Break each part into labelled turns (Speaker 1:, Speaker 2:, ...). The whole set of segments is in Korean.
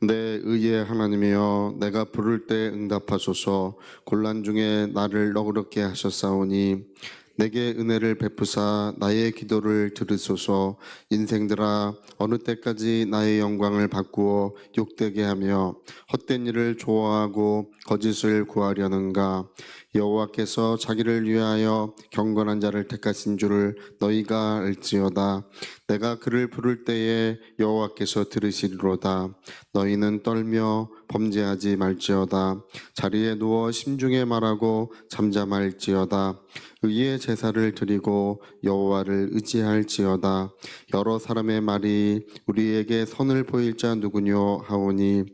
Speaker 1: 내 의의 하나님이여 내가 부를 때 응답하소서. 곤란 중에 나를 너그럽게 하셨사오니 내게 은혜를 베푸사 나의 기도를 들으소서. 인생들아 어느 때까지 나의 영광을 바꾸어 욕되게 하며 헛된 일을 좋아하고 거짓을 구하려는가. 여호와께서 자기를 위하여 경건한 자를 택하신 줄을 너희가 알지어다. 내가 그를 부를 때에 여호와께서 들으시리로다. 너희는 떨며 범죄하지 말지어다. 자리에 누워 심중에 말하고 잠잠할지어다. 의의 제사를 드리고 여호와를 의지할지어다. 여러 사람의 말이 우리에게 선을 보일 자 누구뇨 하오니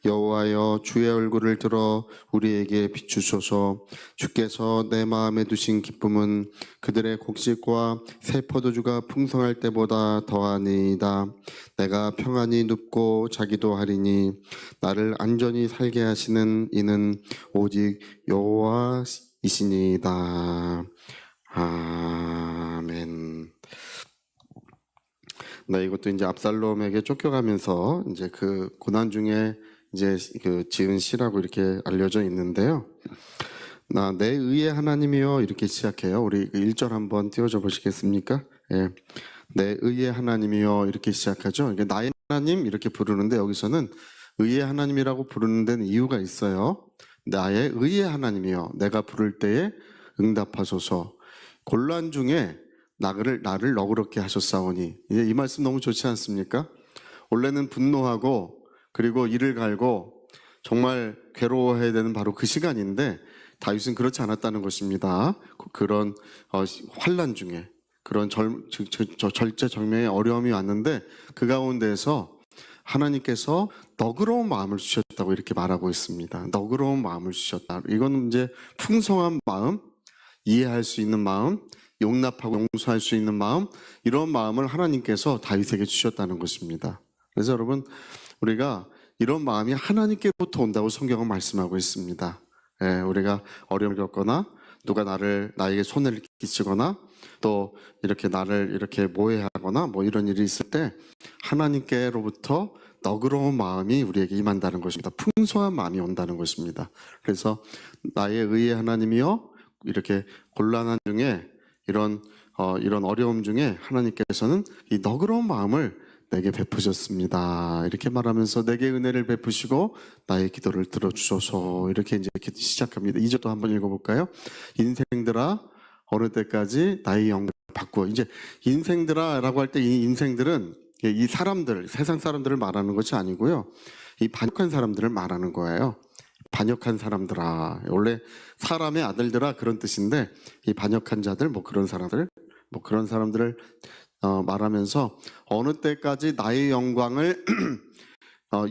Speaker 1: 여호와여 주의 얼굴을 들어 우리에게 비추소서. 주께서 내 마음에 두신 기쁨은 그들의 곡식과 새 포도주가 풍성할 때보다 더하니이다. 내가 평안히 눕고 자기도 하리니 나를 안전히 살게 하시는 이는 오직 여호와이시니이다. 아멘. 네, 이것도 이제 압살롬에게 쫓겨가면서 이제 그 고난 중에 이제 그 지은 시라고 이렇게 알려져 있는데요. 내 의의 하나님이여 이렇게 시작해요. 우리 1절 한번 띄워줘 보시겠습니까? 예. 내 의의 하나님이여 이렇게 시작하죠. 이게 나의 하나님 이렇게 부르는데 여기서는 의의 하나님이라고 부르는 데는 이유가 있어요. 나의 의의 하나님이여 내가 부를 때에 응답하소서. 곤란 중에 나를 너그럽게 하셨사오니. 이제 이 말씀 너무 좋지 않습니까? 원래는 분노하고 그리고 이를 갈고 정말 괴로워해야 되는 바로 그 시간인데 다윗은 그렇지 않았다는 것입니다. 그런 환난 중에 그런 절제절명의 어려움이 왔는데 그 가운데서 하나님께서 너그러운 마음을 주셨다고 이렇게 말하고 있습니다. 너그러운 마음을 주셨다. 이건 이제 풍성한 마음, 이해할 수 있는 마음, 용납하고 용서할 수 있는 마음, 이런 마음을 하나님께서 다윗에게 주셨다는 것입니다. 그래서 여러분 우리가 이런 마음이 하나님께로부터 온다고 성경은 말씀하고 있습니다. 예, 우리가 어려움을 겪거나 누가 나에게 손해를 끼치거나 또 이렇게 나를 이렇게 모해하거나 뭐 이런 일이 있을 때 하나님께로부터 너그러운 마음이 우리에게 임한다는 것입니다. 풍성한 마음이 온다는 것입니다. 그래서 나의 의의 하나님이여 이렇게 곤란한 중에 이런 어려움 중에 하나님께서는 이 너그러운 마음을 내게 베푸셨습니다. 이렇게 말하면서 내게 은혜를 베푸시고 나의 기도를 들어주소서. 이렇게 시작합니다. 2절도 한번 읽어볼까요? 인생들아 어느 때까지 나의 영광을 바꾸어. 이제 인생들아라고 할 때 이 인생들은 이 사람들, 세상 사람들을 말하는 것이 아니고요. 이 반역한 사람들을 말하는 거예요. 반역한 사람들아. 원래 사람의 아들들아 그런 뜻인데 이 반역한 자들 뭐 그런 사람들을 말하면서 어느 때까지 나의 영광을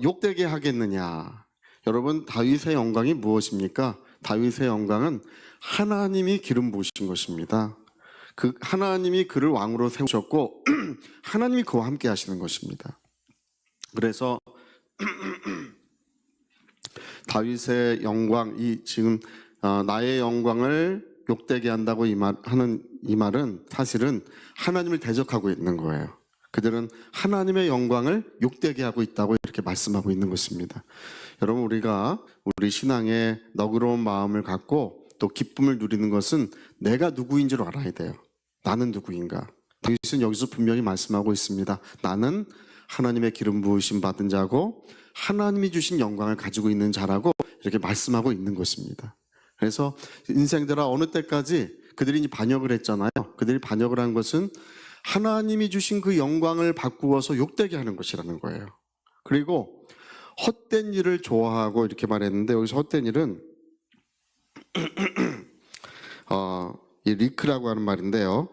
Speaker 1: 욕되게 하겠느냐. 여러분 다윗의 영광이 무엇입니까? 다윗의 영광은 하나님이 기름 부으신 것입니다. 그 하나님이 그를 왕으로 세우셨고 하나님이 그와 함께 하시는 것입니다. 그래서 다윗의 영광, 지금 나의 영광을 욕되게 한다고 하는 이 말은 사실은 하나님을 대적하고 있는 거예요. 그들은 하나님의 영광을 욕되게 하고 있다고 이렇게 말씀하고 있는 것입니다. 여러분 우리가 우리 신앙에 너그러운 마음을 갖고 또 기쁨을 누리는 것은 내가 누구인 줄 알아야 돼요. 나는 누구인가? 다윗은 여기서 분명히 말씀하고 있습니다. 나는 하나님의 기름 부으심 받은 자고 하나님이 주신 영광을 가지고 있는 자라고 이렇게 말씀하고 있는 것입니다. 그래서 인생들아 어느 때까지 그들이 반역을 했잖아요. 그들이 반역을 한 것은 하나님이 주신 그 영광을 바꾸어서 욕되게 하는 것이라는 거예요. 그리고 헛된 일을 좋아하고 이렇게 말했는데 여기서 헛된 일은 이 리크라고 하는 말인데요.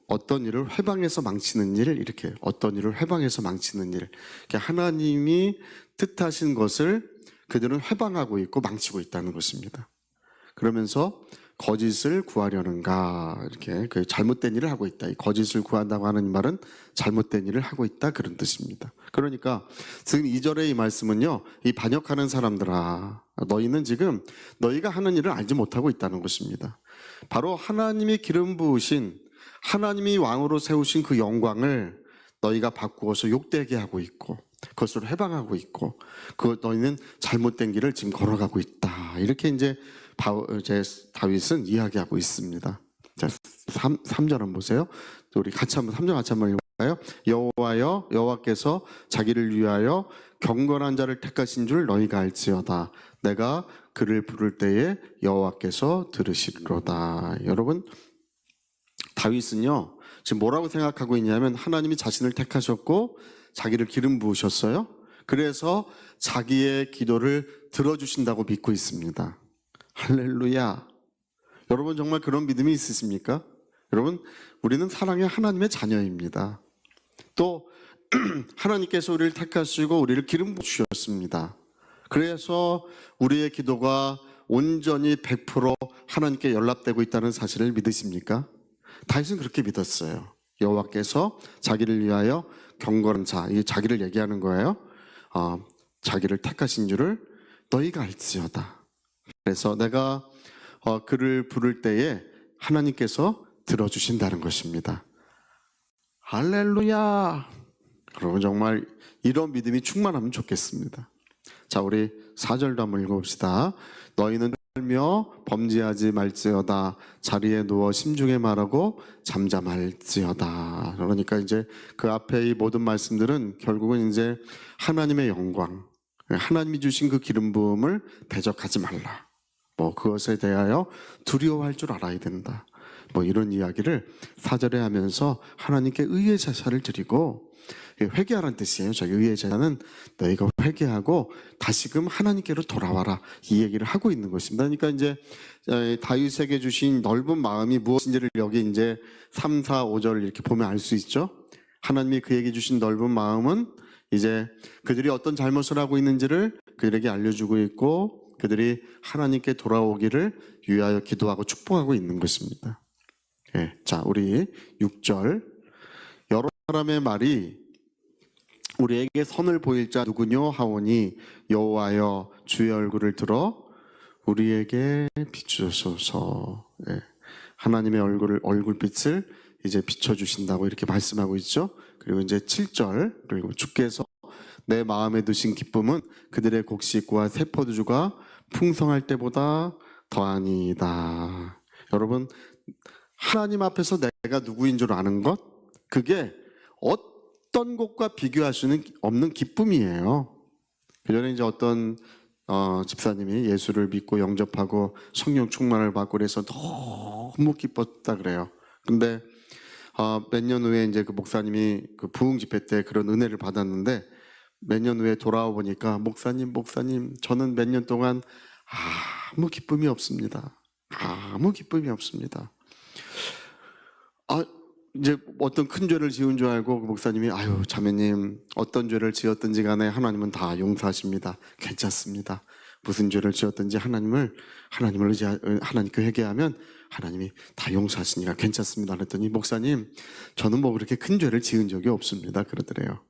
Speaker 1: 어떤 일을 회방해서 망치는 일, 이렇게 어떤 일을 회방해서 망치는 일. 하나님이 뜻하신 것을 그들은 회방하고 있고 망치고 있다는 것입니다. 그러면서 거짓을 구하려는가, 이렇게 그 잘못된 일을 하고 있다. 이 거짓을 구한다고 하는 말은 잘못된 일을 하고 있다, 그런 뜻입니다. 그러니까 지금 2절의 이 말씀은요, 이 반역하는 사람들아, 너희는 지금 너희가 하는 일을 알지 못하고 있다는 것입니다. 바로 하나님이 기름 부으신, 하나님이 왕으로 세우신 그 영광을 너희가 바꾸어서 욕되게 하고 있고, 그것으로 해방하고 있고, 너희는 잘못된 길을 지금 걸어가고 있다. 이렇게 이제 다윗은 이야기하고 있습니다. 자, 3절 한번 보세요. 우리 같이 한번 3절 같이 한번 읽어볼까요? 여호와여, 여호와께서 자기를 위하여 경건한 자를 택하신 줄 너희가 알지어다. 내가 그를 부를 때에 여호와께서 들으시리로다. 여러분, 다윗은요 지금 뭐라고 생각하고 있냐면, 하나님이 자신을 택하셨고 자기를 기름 부으셨어요. 그래서 자기의 기도를 들어주신다고 믿고 있습니다. 할렐루야. 여러분 정말 그런 믿음이 있으십니까? 여러분, 우리는 사랑의 하나님의 자녀입니다. 또 하나님께서 우리를 택하시고 우리를 기름 부으셨습니다. 그래서 우리의 기도가 온전히 100% 하나님께 연락되고 있다는 사실을 믿으십니까? 다윗은 그렇게 믿었어요. 여호와께서 자기를 위하여 경건한 자, 이게 자기를 얘기하는 거예요. 자기를 택하신 줄을 너희가 알지어다. 그래서 내가 그를 부를 때에 하나님께서 들어주신다는 것입니다. 할렐루야. 여러분 정말 이런 믿음이 충만하면 좋겠습니다. 자, 우리 4절도 한번 읽어봅시다. 너희는 떨며 범죄하지 말지어다. 자리에 누워 심중에 말하고 잠잠할지어다. 그러니까 이제 그 앞에 이 모든 말씀들은 결국은 이제 하나님의 영광, 하나님이 주신 그 기름 부음을 대적하지 말라. 그것에 대하여 두려워할 줄 알아야 된다. 이런 이야기를 4절에 하면서 하나님께 의의 제사를 드리고, 회개하라는 뜻이에요. 저기 의의 제사는 너희가 회개하고 다시금 하나님께로 돌아와라, 이 얘기를 하고 있는 것입니다. 그러니까 이제 다윗에게 주신 넓은 마음이 무엇인지를 여기 이제 3, 4, 5절 이렇게 보면 알 수 있죠. 하나님이 그에게 주신 넓은 마음은 이제 그들이 어떤 잘못을 하고 있는지를 그들에게 알려주고 있고, 그들이 하나님께 돌아오기를 위하여 기도하고 축복하고 있는 것입니다. 자, 우리 6절. 여러 사람의 말이 우리에게 선을 보일 자 누구뇨 하오니 여호와여 주의 얼굴을 들어 우리에게 비추소서. 하나님의 얼굴빛을 이제 비춰주신다고 이렇게 말씀하고 있죠. 그리고 이제 7절. 그리고 주께서 내 마음에 두신 기쁨은 그들의 곡식과 새 포도주가 풍성할 때보다 더하니이다. 여러분, 하나님 앞에서 내가 누구인 줄 아는 것, 그게 어떤 것과 비교할 수는 없는 기쁨이에요. 그전에 이제 어떤 집사님이 예수를 믿고 영접하고 성령 충만을 받고 그래서 너무 기뻤다 그래요. 근데 몇 년 후에 이제 그 목사님이 그 부흥 집회 때 그런 은혜를 받았는데, 몇 년 후에 돌아와 보니까 목사님 저는 몇 년 동안 아무 기쁨이 없습니다. 아무 기쁨이 없습니다. 이제 어떤 큰 죄를 지은 줄 알고 그 목사님이 아유 자매님 어떤 죄를 지었든지 간에 하나님은 다 용서하십니다. 괜찮습니다. 무슨 죄를 지었든지 하나님께 회개하면 하나님이 다 용서하시니까 괜찮습니다. 그랬더니 목사님 저는 그렇게 큰 죄를 지은 적이 없습니다. 그러더래요.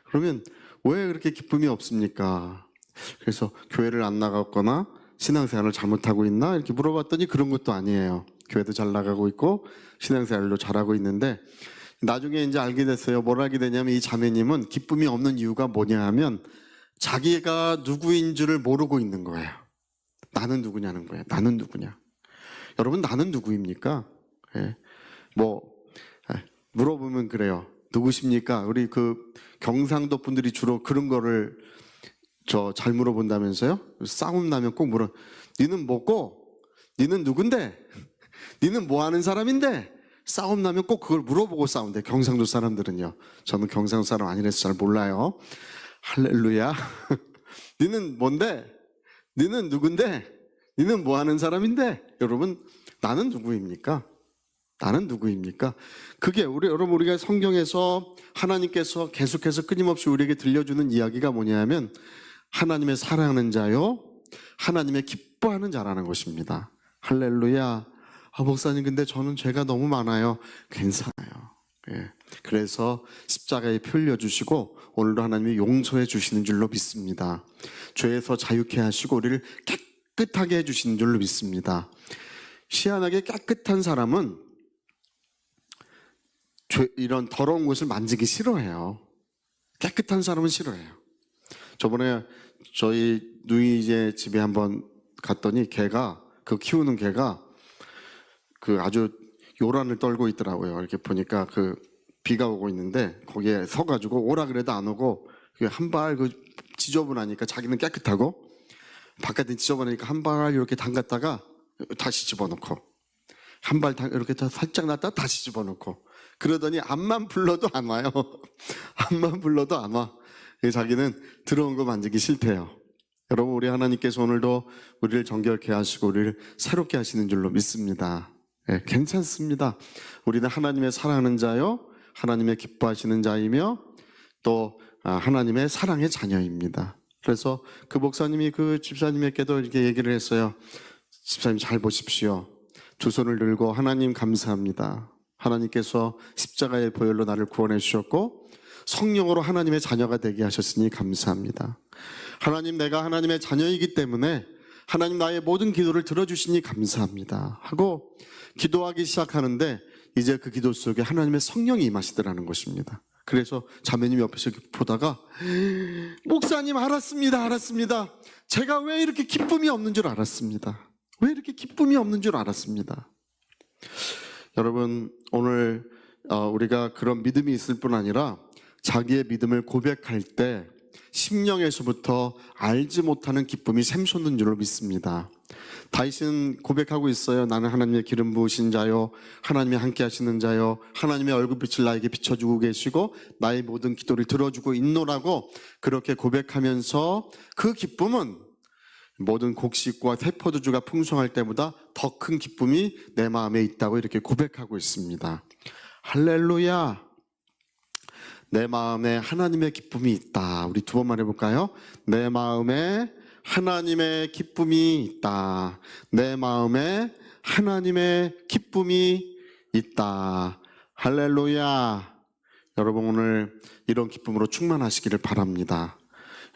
Speaker 1: 그러면 왜 그렇게 기쁨이 없습니까? 그래서 교회를 안 나갔거나 신앙생활을 잘못하고 있나 이렇게 물어봤더니 그런 것도 아니에요. 교회도 잘 나가고 있고 신앙생활도 잘하고 있는데, 나중에 이제 알게 됐어요. 뭘 알게 되냐면 이 자매님은 기쁨이 없는 이유가 뭐냐 하면 자기가 누구인 줄을 모르고 있는 거예요. 나는 누구냐는 거예요. 나는 누구냐. 여러분 나는 누구입니까? 물어보면 그래요. 누구십니까? 우리 그 경상도 분들이 주로 그런 거를 잘 물어본다면서요? 싸움 나면 꼭 니는 뭐고? 니는 누군데? 니는 뭐 하는 사람인데? 싸움 나면 꼭 그걸 물어보고 싸운대. 경상도 사람들은요. 저는 경상도 사람 아니라서 잘 몰라요. 할렐루야. 니는 뭔데? 니는 누군데? 니는 뭐 하는 사람인데? 여러분 나는 누구입니까? 나는 누구입니까? 그게 여러분 우리가 성경에서 하나님께서 계속해서 끊임없이 우리에게 들려주는 이야기가 뭐냐면 하나님의 사랑하는 자요, 하나님의 기뻐하는 자라는 것입니다. 할렐루야. 목사님 근데 저는 죄가 너무 많아요. 괜찮아요. 그래서 십자가에 피 흘려주시고 오늘도 하나님이 용서해 주시는 줄로 믿습니다. 죄에서 자유케 하시고 우리를 깨끗하게 해주시는 줄로 믿습니다. 희한하게 깨끗한 사람은 이런 더러운 것을 만지기 싫어해요. 깨끗한 사람은 싫어해요. 저번에 저희 누이제 집에 한번 갔더니 개가, 그 키우는 개가 그 아주 요란을 떨고 있더라고요. 이렇게 보니까 그 비가 오고 있는데 거기에 서가지고 오라 그래도 안 오고 한 발 그 지저분하니까 자기는 깨끗하고 바깥에 지저분하니까 한 발 이렇게 담갔다가 다시 집어넣고 한 발 이렇게 살짝 놨다 다시 집어넣고 그러더니 암만 불러도 안 와요. 암만 불러도 안 와. 자기는 들어온 거 만지기 싫대요. 여러분, 우리 하나님께서 오늘도 우리를 정결케 하시고 우리를 새롭게 하시는 줄로 믿습니다. 괜찮습니다. 우리는 하나님의 사랑하는 자요, 하나님의 기뻐하시는 자이며 또 하나님의 사랑의 자녀입니다. 그래서 그 목사님이 그 집사님에게도 이렇게 얘기를 했어요. 집사님 잘 보십시오. 두 손을 들고 하나님 감사합니다. 하나님께서 십자가의 보혈로 나를 구원해 주셨고 성령으로 하나님의 자녀가 되게 하셨으니 감사합니다. 하나님, 내가 하나님의 자녀이기 때문에 하나님 나의 모든 기도를 들어주시니 감사합니다 하고 기도하기 시작하는데 이제 그 기도 속에 하나님의 성령이 임하시더라는 것입니다. 그래서 자매님이 옆에서 보다가 목사님 알았습니다. 제가 왜 이렇게 기쁨이 없는 줄 알았습니다. 왜 이렇게 기쁨이 없는 줄 알았습니다. 여러분, 오늘 우리가 그런 믿음이 있을 뿐 아니라 자기의 믿음을 고백할 때 심령에서부터 알지 못하는 기쁨이 샘솟는 줄로 믿습니다. 다윗은 고백하고 있어요. 나는 하나님의 기름 부으신 자요, 하나님이 함께 하시는 자요, 하나님의 얼굴빛을 나에게 비춰주고 계시고 나의 모든 기도를 들어주고 있노라고 그렇게 고백하면서 그 기쁨은 모든 곡식과 세포도주가 풍성할 때보다 더 큰 기쁨이 내 마음에 있다고 이렇게 고백하고 있습니다. 할렐루야. 내 마음에 하나님의 기쁨이 있다. 우리 두 번만 해볼까요? 내 마음에 하나님의 기쁨이 있다. 내 마음에 하나님의 기쁨이 있다. 할렐루야. 여러분, 오늘 이런 기쁨으로 충만하시기를 바랍니다.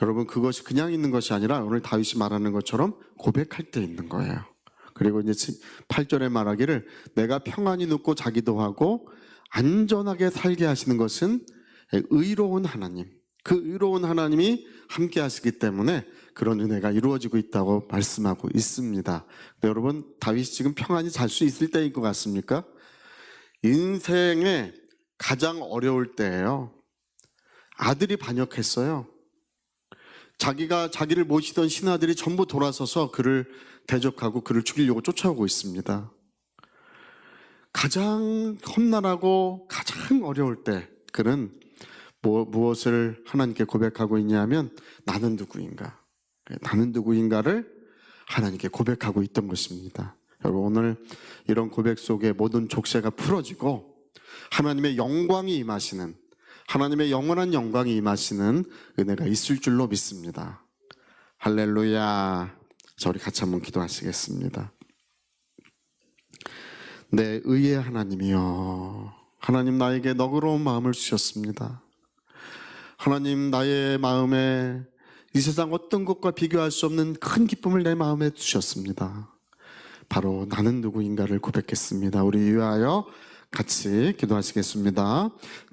Speaker 1: 여러분, 그것이 그냥 있는 것이 아니라 오늘 다윗이 말하는 것처럼 고백할 때 있는 거예요. 그리고 이제 8절에 말하기를 내가 평안히 눕고 자기도 하고 안전하게 살게 하시는 것은 의로운 하나님, 그 의로운 하나님이 함께 하시기 때문에 그런 은혜가 이루어지고 있다고 말씀하고 있습니다. 여러분, 다윗이 지금 평안히 잘 수 있을 때인 것 같습니까? 인생의 가장 어려울 때예요. 아들이 반역했어요. 자기를 모시던 신하들이 전부 돌아서서 그를 대적하고 그를 죽이려고 쫓아오고 있습니다. 가장 험난하고 가장 어려울 때 그는 무엇을 하나님께 고백하고 있냐면 나는 누구인가? 나는 누구인가를 하나님께 고백하고 있던 것입니다. 여러분, 오늘 이런 고백 속에 모든 족쇄가 풀어지고 하나님의 영광이 임하시는, 하나님의 영원한 영광이 임하시는 은혜가 있을 줄로 믿습니다. 할렐루야. 자, 우리 같이 한번 기도하시겠습니다. 내 의의 하나님이여, 하나님 나에게 너그러운 마음을 주셨습니다. 하나님, 나의 마음에 이 세상 어떤 것과 비교할 수 없는 큰 기쁨을 내 마음에 주셨습니다. 바로 나는 누구인가를 고백했습니다. 우리 위하여 같이 기도하시겠습니다.